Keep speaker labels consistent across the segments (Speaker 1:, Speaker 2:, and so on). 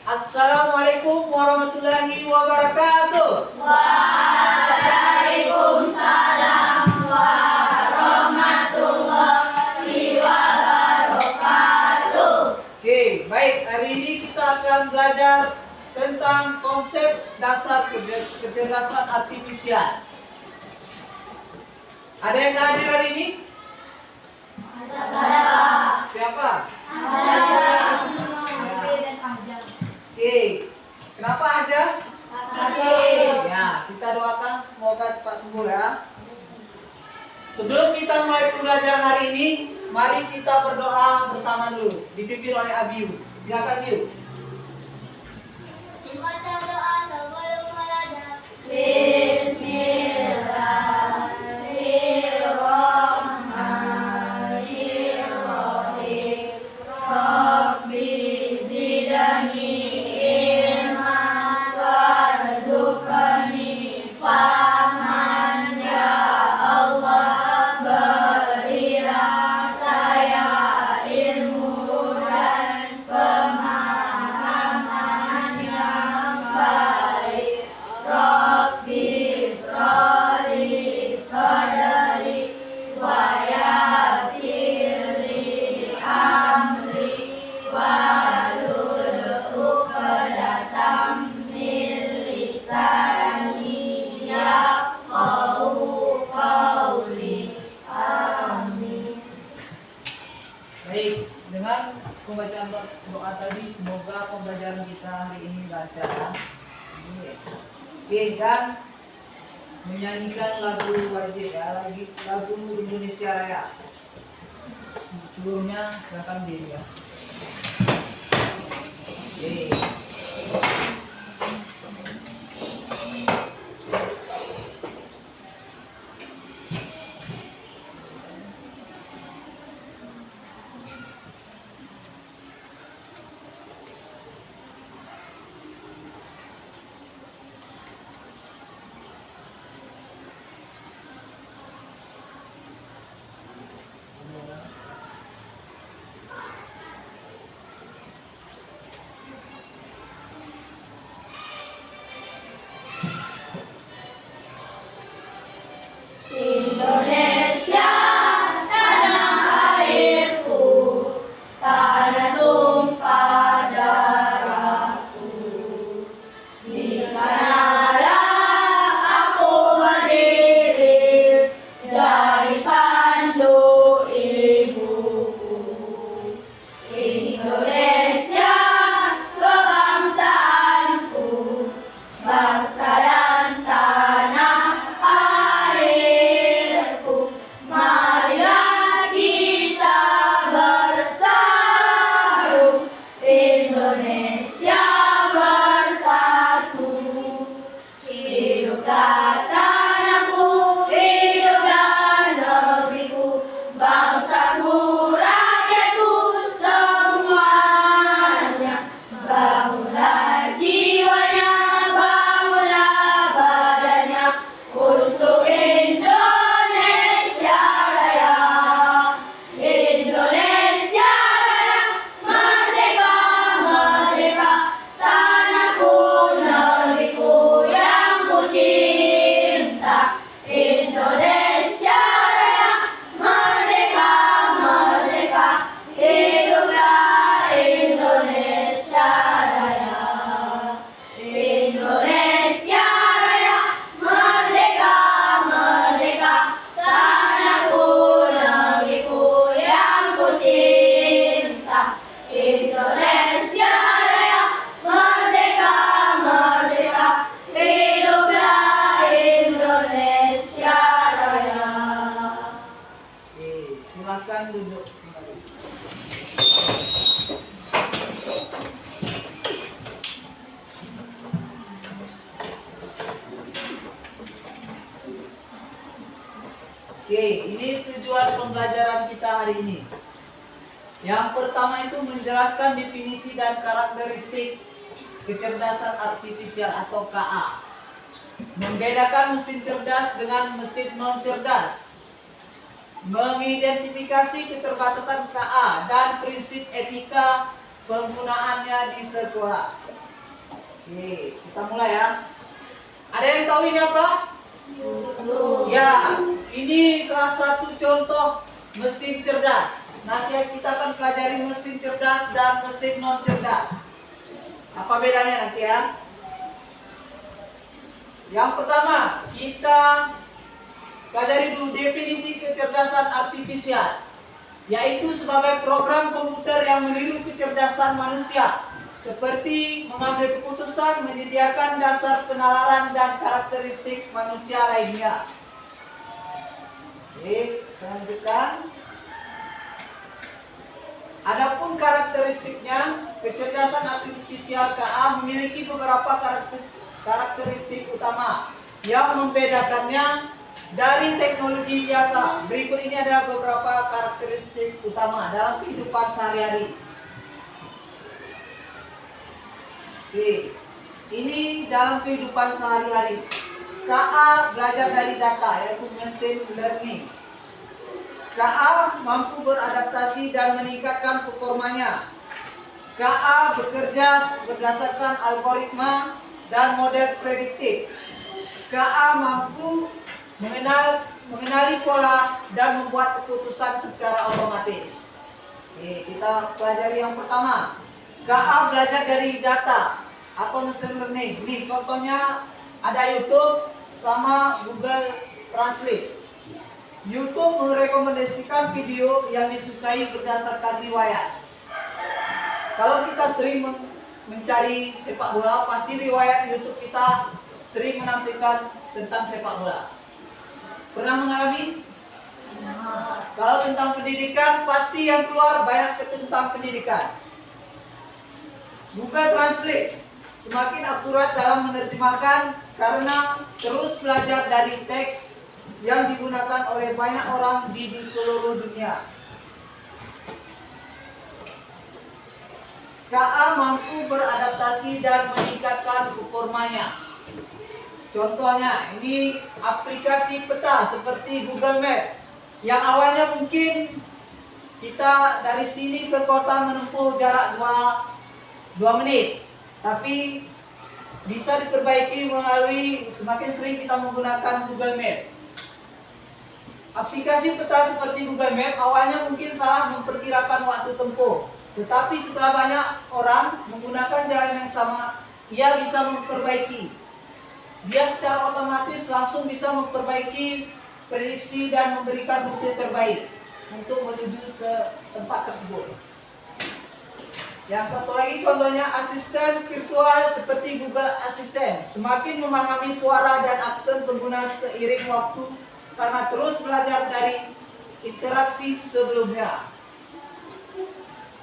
Speaker 1: Assalamualaikum warahmatullahi wabarakatuh.
Speaker 2: Waalaikumsalam warahmatullahi wabarakatuh.
Speaker 1: Oke, baik. Hari ini kita akan belajar tentang konsep dasar kecerdasan artifisial. Ada yang hadir hari ini?
Speaker 2: Ada.
Speaker 1: Siapa?
Speaker 2: Ada.
Speaker 1: Oke, kenapa aja?
Speaker 2: Sakit.
Speaker 1: Ya, kita doakan semoga cepat sembuh ya. Sebelum kita mulai pembelajaran hari ini, mari kita berdoa bersama dulu, dipimpin oleh Abiu. Silakan Abiu.
Speaker 2: Dibaca doa sebelum belajar. Bismillahirrahmanirrahim. Rabbi zidani ilman warzuqni fahman ya Allah, berilah saya ilmu dan pemahaman yang baik. Rabbi israli sadari wa yassirli amri wahlul uqdatam min lisani yafqahu qawli. Amin.
Speaker 1: Baik, dengan pembacaan doa tadi, semoga pembelajaran kita hari ini lancar. Oke, dan menyanyikan lagu wajib ya, lagu Indonesia Raya. Seluruhnya silakan diri ya. Oke.
Speaker 2: Indonesia, tanah airku, tanah tumpah darahku. Di sanalah aku berdiri, jadi pandu ibuku. Indonesia, kebangsaanku, bangsa dan tanah airku. Marilah kita bersatu, Indonesia bersatu. Hiduplah tanahku, hiduplah negeriku, bangsaku, rakyatku semuanya. Bangunlah jiwanya, bangunlah badannya untuk Indonesia Raya. Indonesia Raya, merdeka, merdeka, tanahku, negeriku yang ku cinta. Indonesia Raya, merdeka, merdeka, hiduplah Indonesia Raya. Indonesia Raya, merdeka, merdeka, tanahku, negeriku yang ku cinta. Indonesia Raya, merdeka, merdeka, hiduplah Indonesia Raya.
Speaker 1: Oke, silakan duduk kembali. Oke, ini tujuan pembelajaran kita hari ini. Yang pertama itu menjelaskan definisi dan karakteristik kecerdasan artifisial atau KA. Membedakan mesin cerdas dengan mesin non cerdas. Mengidentifikasi keterbatasan KA dan prinsip etika penggunaannya di sekolah. Oke, kita mulai ya. Ada yang tahu ini apa?
Speaker 2: YouTube.
Speaker 1: Ya, ini salah satu contoh mesin cerdas. Nanti kita akan pelajari mesin cerdas dan mesin non cerdas. Apa bedanya nanti ya? Yang pertama, kita pelajari dulu definisi kecerdasan artifisial, yaitu sebagai program komputer yang meniru kecerdasan manusia, seperti mengambil keputusan, menyediakan dasar penalaran dan karakteristik manusia lainnya. Oke, kita lanjutkan. Adapun karakteristiknya, kecerdasan artifisial KA memiliki beberapa karakteristik utama yang membedakannya dari teknologi biasa. Berikut ini adalah beberapa karakteristik utama dalam kehidupan sehari-hari. Oke, ini dalam kehidupan sehari-hari. KA belajar dari data, yaitu machine learning. KA mampu beradaptasi dan meningkatkan performanya. KA bekerja berdasarkan algoritma dan model prediktif. KA mampu mengenali pola dan membuat keputusan secara otomatis. Oke, kita pelajari yang pertama. KA belajar dari data atau machine learning. Nih contohnya ada YouTube sama Google Translate. YouTube merekomendasikan video yang disukai berdasarkan riwayat. Kalau kita sering mencari sepak bola, pasti riwayat YouTube kita sering menampilkan tentang sepak bola. Pernah mengalami? Kalau tentang pendidikan, pasti yang keluar banyak tentang pendidikan. Google Translate semakin akurat dalam menerjemahkan karena terus belajar dari teks yang digunakan oleh banyak orang di seluruh dunia. KA mampu beradaptasi dan meningkatkan performanya. Contohnya, ini aplikasi peta seperti Google Map yang awalnya mungkin kita dari sini ke kota menempuh jarak 2 menit, tapi bisa diperbaiki melalui semakin sering kita menggunakan Google Map. Aplikasi peta seperti Google Map awalnya mungkin salah memperkirakan waktu tempuh, tetapi setelah banyak orang menggunakan jalan yang sama, ia bisa memperbaiki. Dia secara otomatis langsung bisa memperbaiki prediksi dan memberikan rute terbaik untuk menuju tempat tersebut. Yang satu lagi contohnya asisten virtual seperti Google Assistant semakin memahami suara dan aksen pengguna seiring waktu karena terus belajar dari interaksi sebelumnya.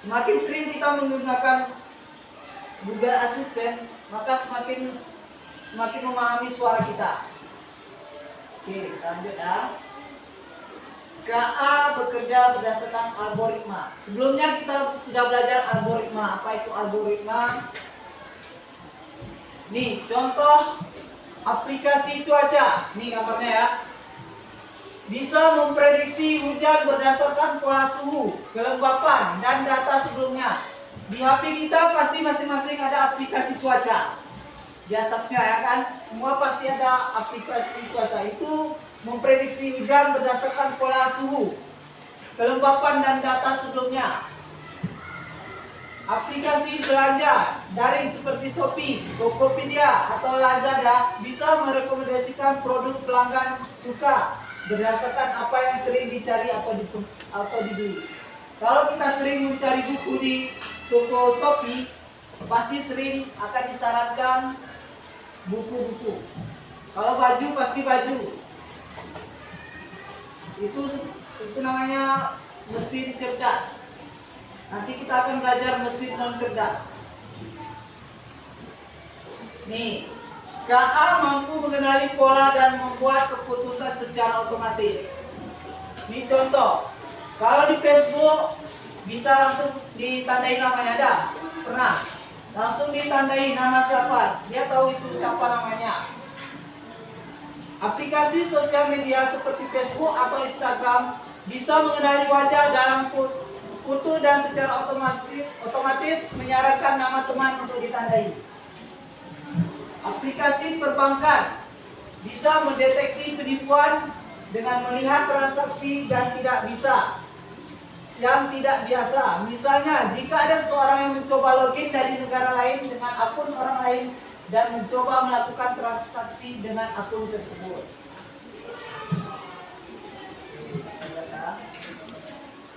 Speaker 1: Semakin sering kita menggunakan Google Assistant, maka semakin memahami suara kita. Oke, lanjut ya. KA bekerja berdasarkan algoritma. Sebelumnya kita sudah belajar algoritma. Apa itu algoritma? Nih, contoh aplikasi cuaca. Nih gambarnya ya. Bisa memprediksi hujan berdasarkan pola suhu, kelembapan, dan data sebelumnya. Di HP kita pasti masing-masing ada aplikasi cuaca. Di atasnya ya kan, semua pasti ada aplikasi cuaca. Itu memprediksi hujan berdasarkan pola suhu, kelembapan, dan data sebelumnya. Aplikasi belanja daring seperti Shopee, Tokopedia, atau Lazada bisa merekomendasikan produk pelanggan suka berdasarkan apa yang sering dicari atau dibeli. Kalau kita sering mencari buku di toko Shopee, pasti sering akan disarankan buku-buku. Kalau baju pasti baju. Itu namanya mesin cerdas. Nanti kita akan belajar mesin non cerdas. Nih, KA mampu mengenali pola dan membuat keputusan secara otomatis. Ini contoh. Kalau di Facebook bisa langsung ditandai namanya, ada? Pernah? Langsung ditandai nama siapa, dia tahu itu siapa namanya. Aplikasi sosial media seperti Facebook atau Instagram bisa mengenali wajah dalam foto dan secara otomatis menyarankan nama teman untuk ditandai. Aplikasi perbankan bisa mendeteksi penipuan dengan melihat transaksi dan yang tidak biasa. Misalnya, jika ada seseorang yang mencoba login dari negara lain dengan akun orang lain dan mencoba melakukan transaksi dengan akun tersebut.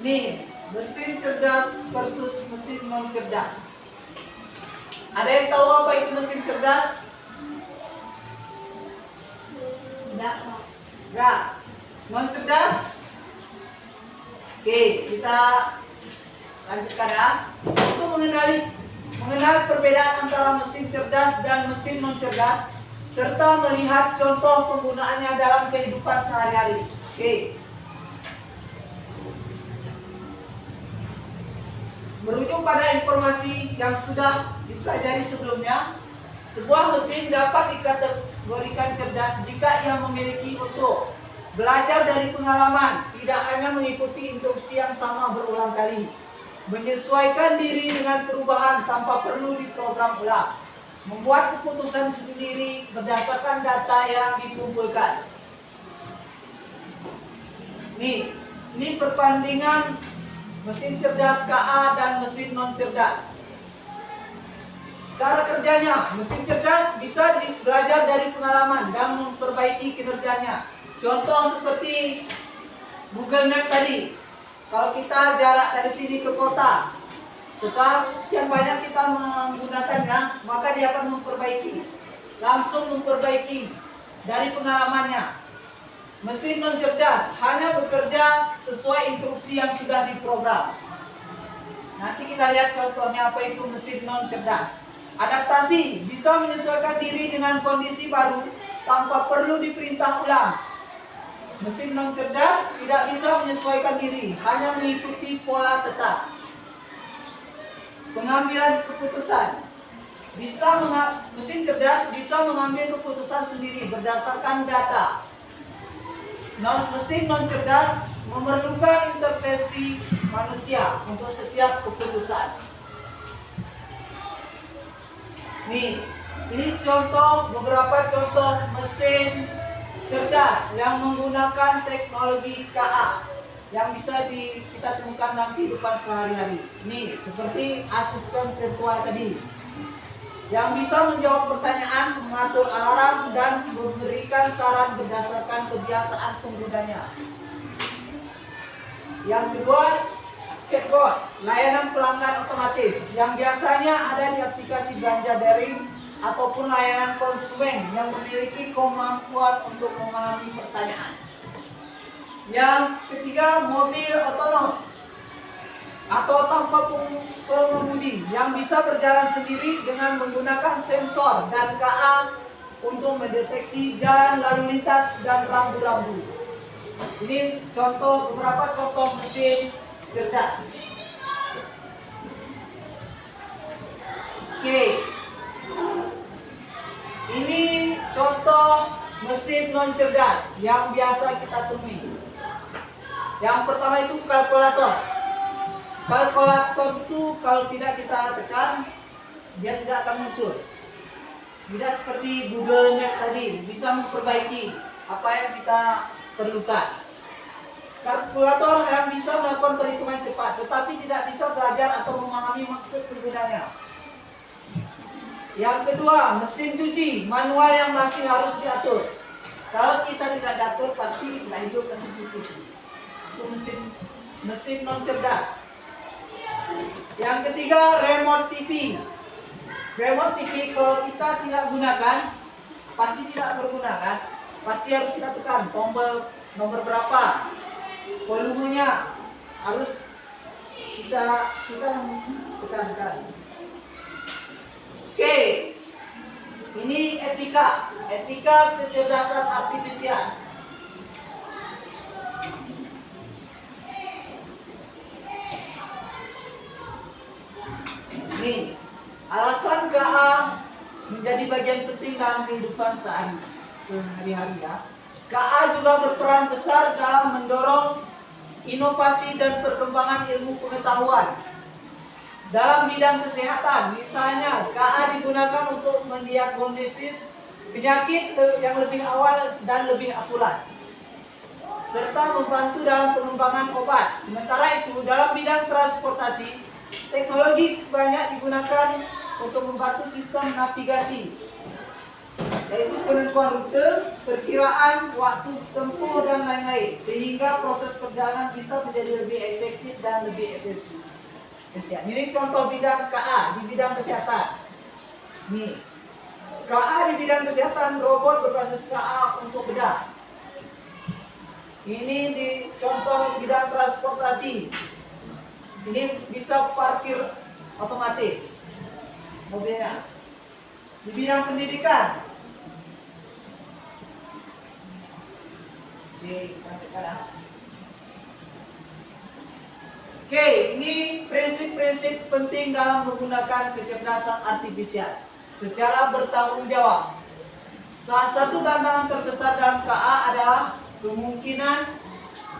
Speaker 1: Nih, mesin cerdas versus mesin non cerdas. Ada yang tahu apa itu mesin cerdas?
Speaker 2: Tidak.
Speaker 1: Enggak. Non cerdas? Oke, kita lanjutkan ya. Untuk mengenal perbedaan antara mesin cerdas dan mesin non cerdas, serta melihat contoh penggunaannya dalam kehidupan sehari-hari. Oke. Merujuk pada informasi yang sudah dipelajari sebelumnya, sebuah mesin dapat dikategorikan cerdas jika ia memiliki untuk belajar dari pengalaman, tidak hanya mengikuti instruksi yang sama berulang kali, menyesuaikan diri dengan perubahan tanpa perlu diprogram ulang, membuat keputusan sendiri berdasarkan data yang dikumpulkan. Ini perbandingan mesin cerdas KA dan mesin non cerdas. Cara kerjanya, mesin cerdas bisa belajar dari pengalaman dan memperbaiki kinerjanya. Contoh seperti Google Map tadi. Kalau kita jarak dari sini ke kota, setelah sekian banyak kita menggunakannya, maka dia akan langsung memperbaiki dari pengalamannya. Mesin non cerdas hanya bekerja sesuai instruksi yang sudah diprogram. Nanti kita lihat contohnya apa itu mesin non cerdas. Adaptasi, bisa menyesuaikan diri dengan kondisi baru tanpa perlu diperintah ulang. Mesin non cerdas tidak bisa menyesuaikan diri, hanya mengikuti pola tetap. Pengambilan keputusan, mesin cerdas bisa mengambil keputusan sendiri berdasarkan data. Mesin non cerdas memerlukan intervensi manusia untuk setiap keputusan. Ini beberapa contoh mesin cerdas yang menggunakan teknologi KA yang bisa kita temukan dalam kehidupan sehari-hari. Ini seperti asisten virtual tadi, yang bisa menjawab pertanyaan, mengatur alarm, dan memberikan saran berdasarkan kebiasaan penggunanya. Yang kedua, chatbot, layanan pelanggan otomatis yang biasanya ada di aplikasi belanja daring ataupun layanan konsumen yang memiliki kemampuan untuk memahami pertanyaan. Yang ketiga, mobil otonom atau tanpa pengemudi yang bisa berjalan sendiri dengan menggunakan sensor dan KA untuk mendeteksi jalan lalu lintas dan rambu-rambu. Ini beberapa contoh mesin cerdas. Oke. Ini contoh mesin non cerdas yang biasa kita temui. Yang pertama itu kalkulator. Kalkulator itu kalau tidak kita tekan, dia tidak akan muncul. Tidak seperti Google Map tadi, bisa memperbaiki apa yang kita perlukan. Kalkulator yang bisa melakukan perhitungan cepat, tetapi tidak bisa belajar atau memahami maksud penggunanya. Yang kedua, mesin cuci manual yang masih harus diatur. Kalau kita tidak diatur, pasti tidak hidup mesin cuci. Itu mesin non cerdas. Yang ketiga, remote TV. Remote TV kalau kita tidak gunakan, pasti tidak berguna kan? Pasti harus kita tekan tombol nomor berapa, volumenya harus kita tekankan. Oke, ini etika kecerdasan artifisial. Ini alasan KA menjadi bagian penting dalam kehidupan sehari-hari ya. KA juga berperan besar dalam mendorong inovasi dan perkembangan ilmu pengetahuan dalam bidang kesehatan. Misalnya, KA digunakan untuk mendiagnosis penyakit yang lebih awal dan lebih akurat, serta membantu dalam pengembangan obat. Sementara itu, dalam bidang transportasi, teknologi banyak digunakan untuk membantu sistem navigasi, yaitu penentuan rute, perkiraan waktu tempuh, dan lain-lain, sehingga proses perjalanan bisa menjadi lebih efektif dan lebih efisien. Ini contoh bidang KA di bidang kesehatan. Nih, KA di bidang kesehatan, robot berbasis KA untuk bedah. Ini di contoh bidang transportasi. Ini bisa parkir otomatis mobilnya. Di bidang pendidikan, Oke, ini prinsip-prinsip penting dalam menggunakan kecerdasan artifisial secara bertanggung jawab. Salah satu tantangan terbesar dalam KA adalah kemungkinan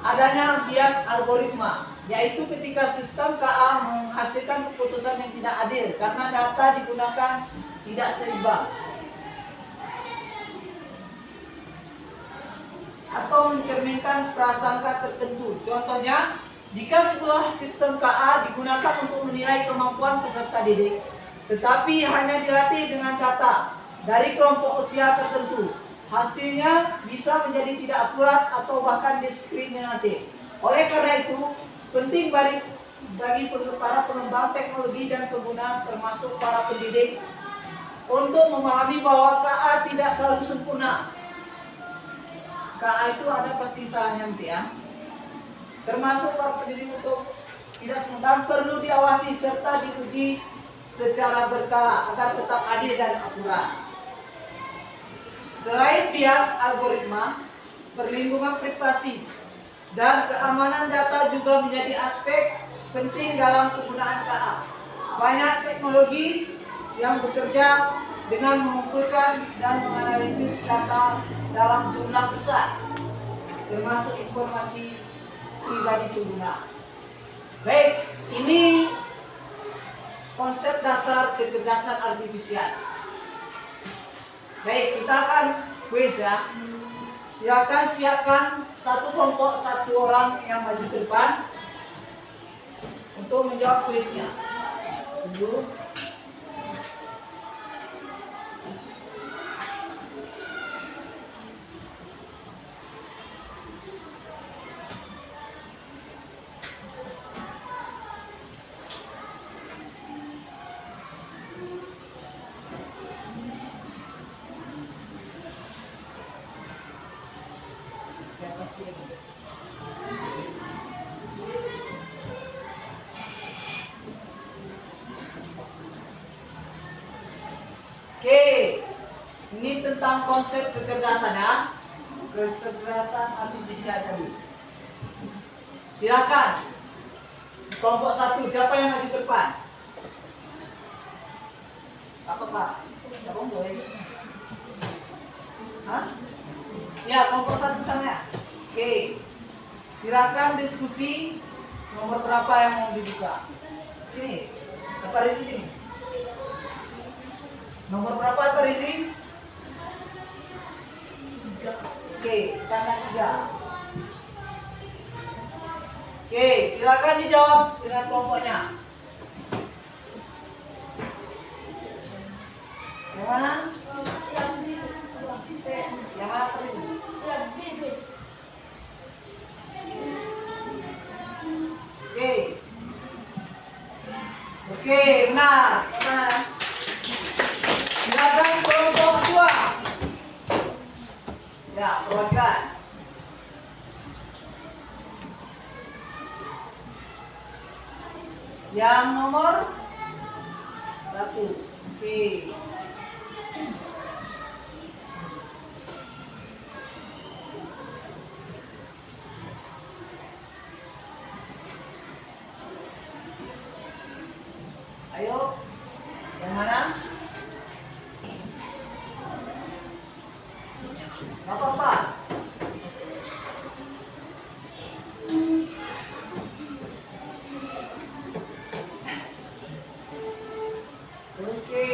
Speaker 1: adanya bias algoritma, yaitu ketika sistem KA menghasilkan keputusan yang tidak adil karena data digunakan tidak seimbang atau mencerminkan prasangka tertentu. Contohnya, jika sebuah sistem KA digunakan untuk menilai kemampuan peserta didik, tetapi hanya dilatih dengan data dari kelompok usia tertentu, hasilnya bisa menjadi tidak akurat atau bahkan diskriminatif. Oleh karena itu, penting bagi para pengembang teknologi dan pengguna, termasuk para pendidik, untuk memahami bahwa KA tidak selalu sempurna. KA itu ada pasti salahnya nanti ya. Termasuk para pendidik untuk tidak sempurna, perlu diawasi serta diuji secara berkala agar tetap adil dan akurat. Selain bias algoritma, perlindungan privasi dan keamanan data juga menjadi aspek penting dalam penggunaan KA. Banyak teknologi yang bekerja dengan mengumpulkan dan menganalisis data dalam jumlah besar, termasuk informasi pribadi pengguna. Baik, ini konsep dasar kecerdasan artifisial. Baik, kita akan kuis ya. Silakan siapkan satu kelompok, satu orang yang maju ke depan untuk menjawab kuisnya. Tunggu. Oke, ini tentang konsep kecerdasan ya, kecerdasan artifisial tadi. Silakan, kelompok satu, siapa yang maju ke depan? Apa Pak? Siapa boleh? Hah? Ya, kelompok satu sana. Oke, silakan diskusi. Nomor berapa yang mau dibuka? Sini, apa di sini? Nomor berapa Pak Rizi? 3. Oke, tanda 3. Oke, silakan dijawab dengan kelompoknya. Yang mana?
Speaker 2: Yang B.
Speaker 1: Yang mana Pak Rizi?
Speaker 2: Yang B.
Speaker 1: Oke. Oke, benar. Benar. Silakan kelompok 2. Ya, perwakilan. Yang nomor 1. Oke. Ayo. Yang mana? Gak apa-apa. Oke.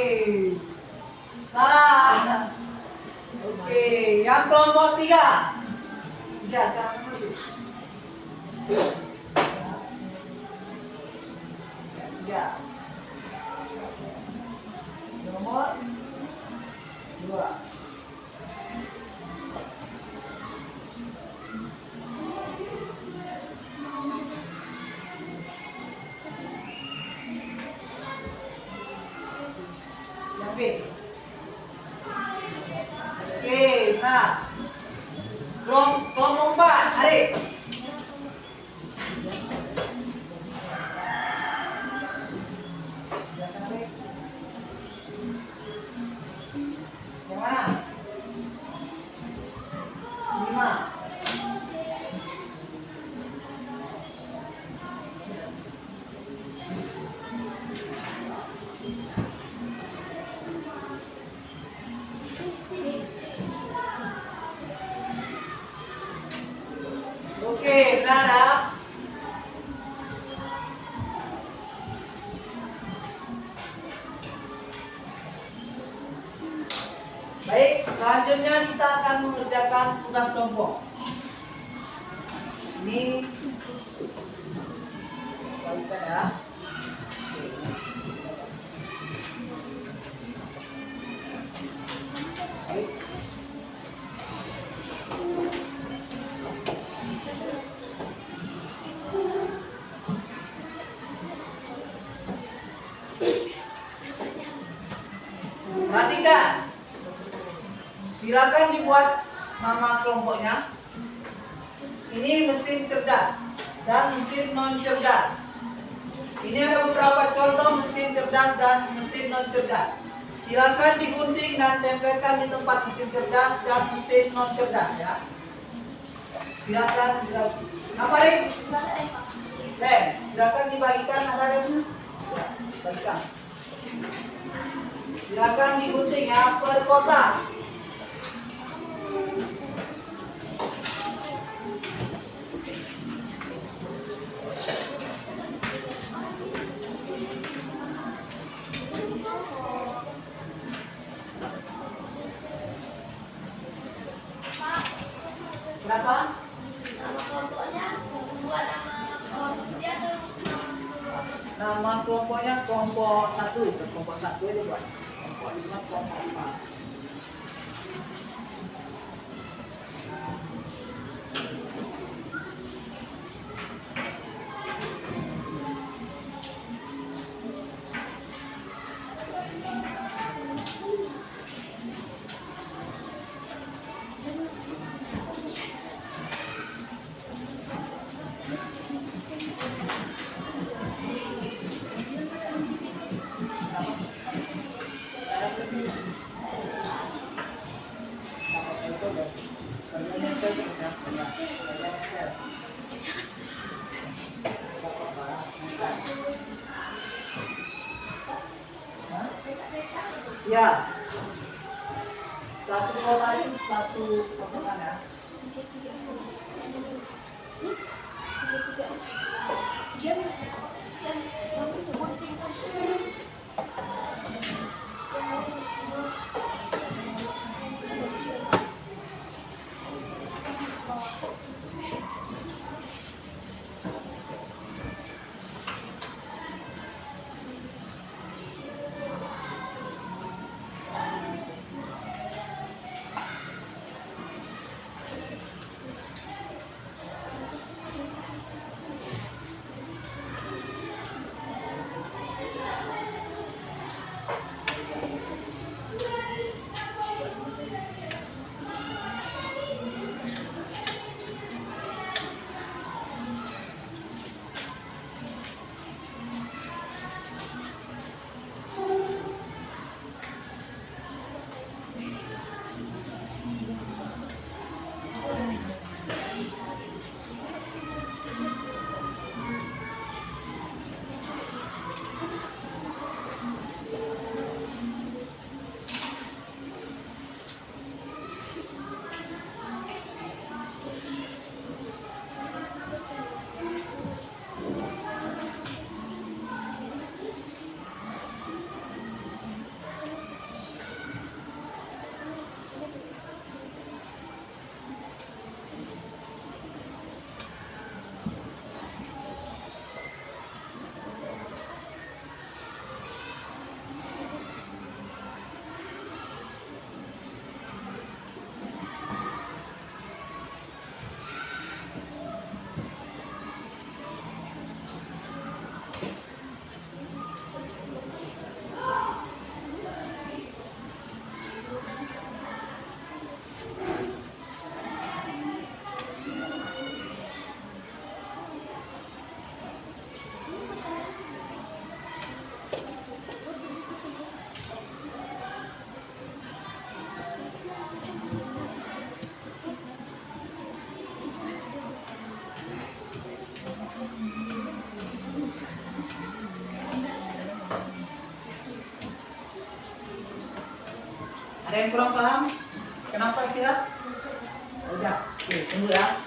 Speaker 1: Salah. Oke, yang kelompok 3. 3 silakan dulu. Ya, 3. Nomor 2. Yang B. Oke, nah. Kelompok 4, Arif. Silakan, Arif. Yang mana? 5. Oke, benar ya. Baik, selanjutnya kita akan mengerjakan tugas kelompok. Ini kembalikan ya. Baik. Perhatikan. Silakan dibuat nama kelompoknya. Ini mesin cerdas dan mesin non cerdas. Ini ada beberapa contoh mesin cerdas dan mesin non cerdas. Silakan digunting dan tempelkan di tempat mesin cerdas dan mesin non cerdas ya. Silakan. Apa Rik? Lem. Silakan dibagikan anak-anaknya. Ya, bagikan. Silakan digunting ya per kotak. Berapa?
Speaker 2: Nama kelompoknya buat nama kelompoknya atau
Speaker 1: Nama kelompoknya kelompok 1, kelompok 1 aja buat. Kelompok di sana kelompok 4. Ya, satu kotak itu satu potongan ya. Ada yang kurang paham? Kenapa kira? Udah, oke, tunggu ya.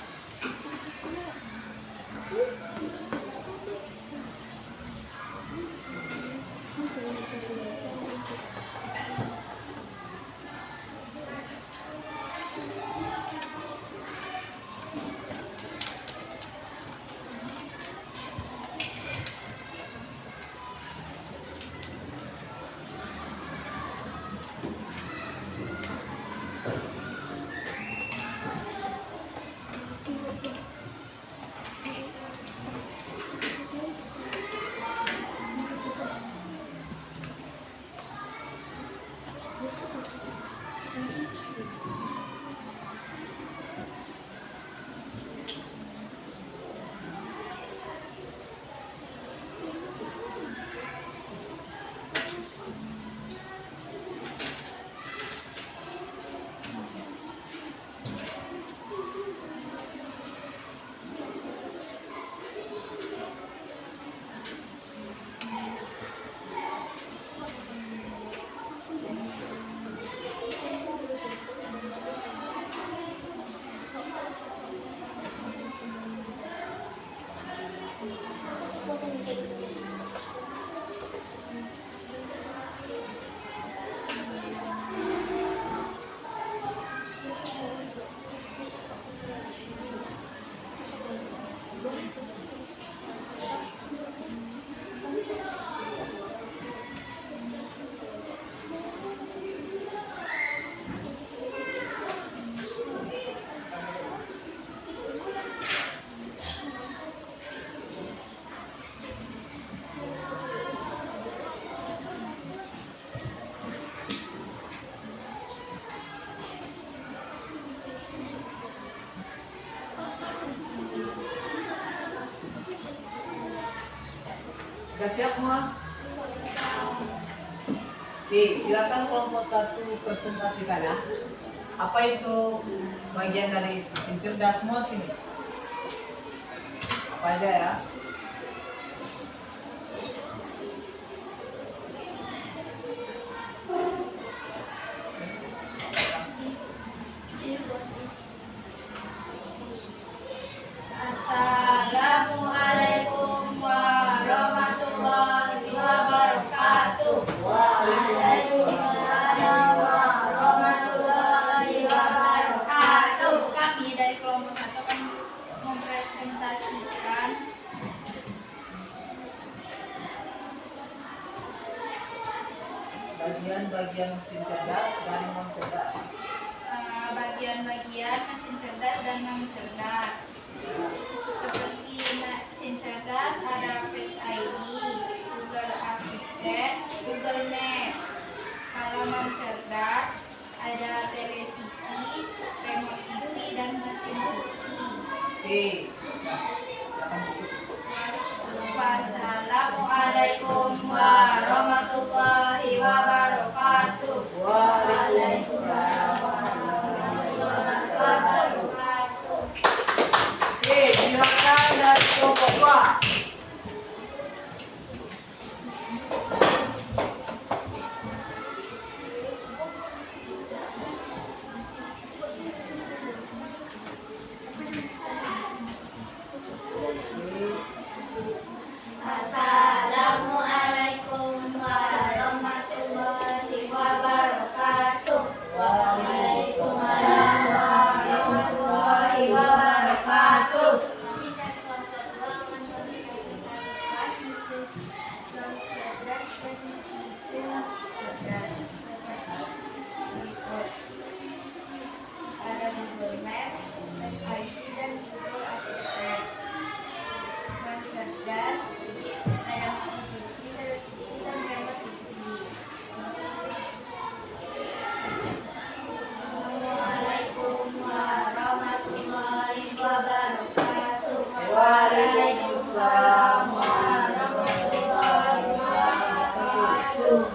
Speaker 1: Sudah siap semua? Oke, silakan kelompok 1 presentasikan ya. Apa itu bagian dari mesin cerdas semua sini? Apa aja ya?
Speaker 2: Assalamualaikum warahmatullahi wabarakatuh. Waalaikumsalam warahmatullahi wabarakatuh. Kami dari kelompok 1 akan mempresentasikan
Speaker 1: bagian-bagian mesin cerdas dan non cerdas.
Speaker 2: bagian-bagian mesin cerdas dan non cerdas. Seperti mesin cerdas ada Face ID, Google Assistant, Google Maps. Kalau non cerdas ada televisi, remote TV dan mesin cuci.
Speaker 1: Oke. Silakan buku.
Speaker 2: Wassalamualaikum warahmatullahi wabarakatuh.
Speaker 1: Waalaikumsalam. Oke, silakan dari kelompok 2.
Speaker 2: Assalamualaikum warahmatullahi wabarakatuh. Waalaikumsalam warahmatullahi wabarakatuh. Ada Google Maps, ID dan Google Assistant. Cerdas, ada televisi dan remote TV. Assalamualaikum warahmatullahi wabarakatuh.
Speaker 1: Waalaikumsalam
Speaker 2: warahmatullahi wabarakatuh.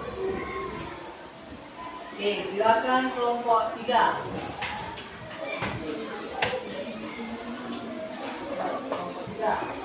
Speaker 1: Oke, silakan kelompok 3. Kelompok 3.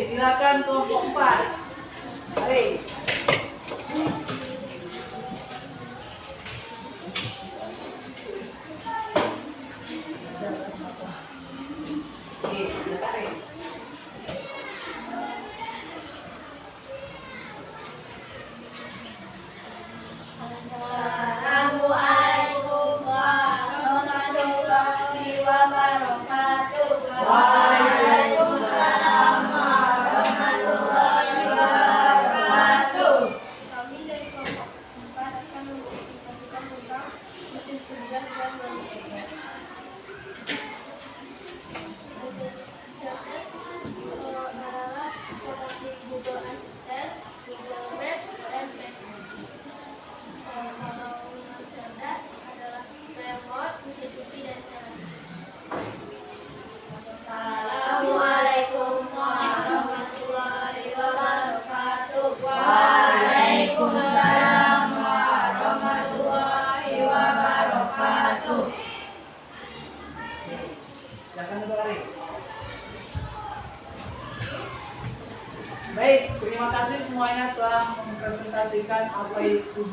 Speaker 1: silakan kelompok 4. Mari. Oke, silakan.
Speaker 2: Assalamualaikum warahmatullahi wabarakatuh.
Speaker 1: Waalaikumsalam
Speaker 2: warahmatullahi wabarakatuh. Kami dari kelompok 4 akan mempresentasikan tentang mesin cerdas dan non cerdas. Mesin cerdas adalah seperti Google Assistant, Google Maps, dan Facebook. Kalau non cerdas adalah remote, mesin cuci, dan televisi. Assalamualaikum warahmatullahi wabarakatuh. Waalaikumsalam warahmatullahi wabarakatuh.
Speaker 1: Silakan Dori. Baik, terima kasih semuanya telah mempresentasikan apa itu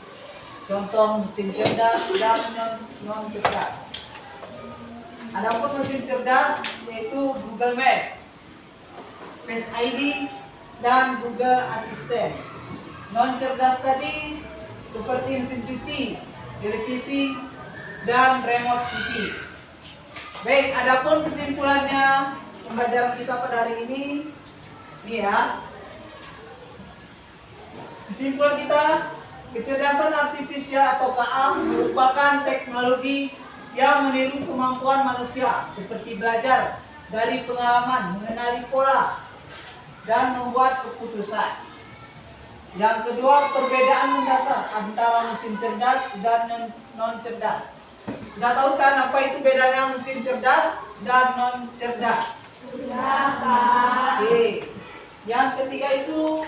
Speaker 1: contoh mesin cerdas dan non cerdas. Adapun mesin cerdas yaitu Google Map, Face ID, dan Google Assistant. Non cerdas tadi seperti mesin cuci, televisi, dan remote TV. Baik, adapun kesimpulannya pembelajaran kita pada hari ini ya. Kesimpulan kita, kecerdasan artifisial atau KA merupakan teknologi yang meniru kemampuan manusia seperti belajar dari pengalaman, mengenali pola, dan membuat keputusan. Yang kedua, perbedaan mendasar antara mesin cerdas dan non cerdas. Sudah tahu kan apa itu bedanya mesin cerdas dan non cerdas?
Speaker 2: Sudah, Pak.
Speaker 1: Oke. Yang ketiga itu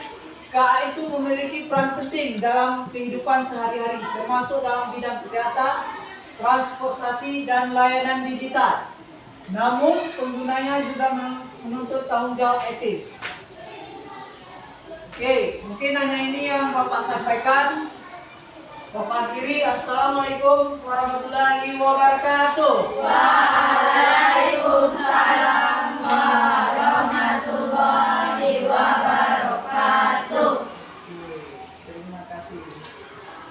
Speaker 1: KA itu memiliki peran penting dalam kehidupan sehari-hari, termasuk dalam bidang kesehatan, transportasi, dan layanan digital. Namun penggunanya juga menuntut tanggung jawab etis. Oke, mungkin hanya ini yang Bapak sampaikan. Bapak akhiri, Assalamualaikum warahmatullahi wabarakatuh.
Speaker 2: Waalaikumsalam